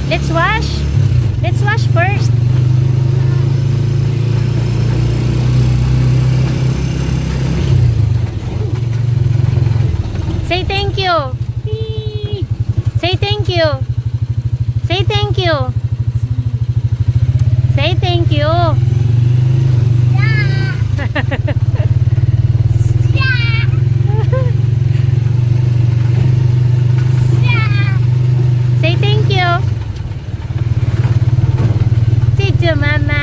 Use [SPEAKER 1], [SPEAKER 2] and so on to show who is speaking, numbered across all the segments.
[SPEAKER 1] Let's wash. Let's wash first. Say thank you. Say thank you. Say thank you. Say thank you. Say thank you. Say to mama.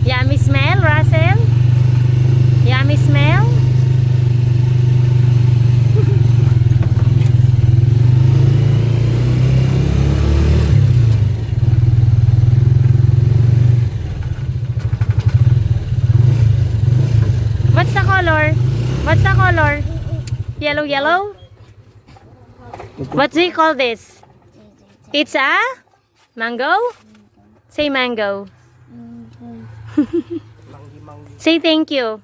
[SPEAKER 1] Yummy smell, Russell? Yummy smell? What's the color? What's the color? Yellow, yellow? What do you call this? It's a mango? Say mango. Say thank you.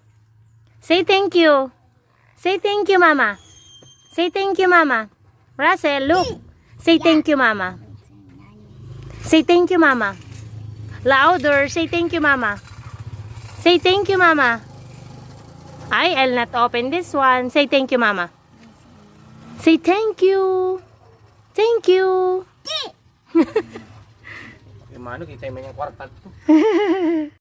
[SPEAKER 1] Say thank you. Say thank you, mama. Say thank you, mama. Russell, look. Say thank you, mama. Say thank you, mama. Louder. Say thank you, mama. Say thank you, mama. I'll not open this one. Say thank you, mama. Say thank you. Thank you.
[SPEAKER 2] Yung mano, kita yung mga kwarta.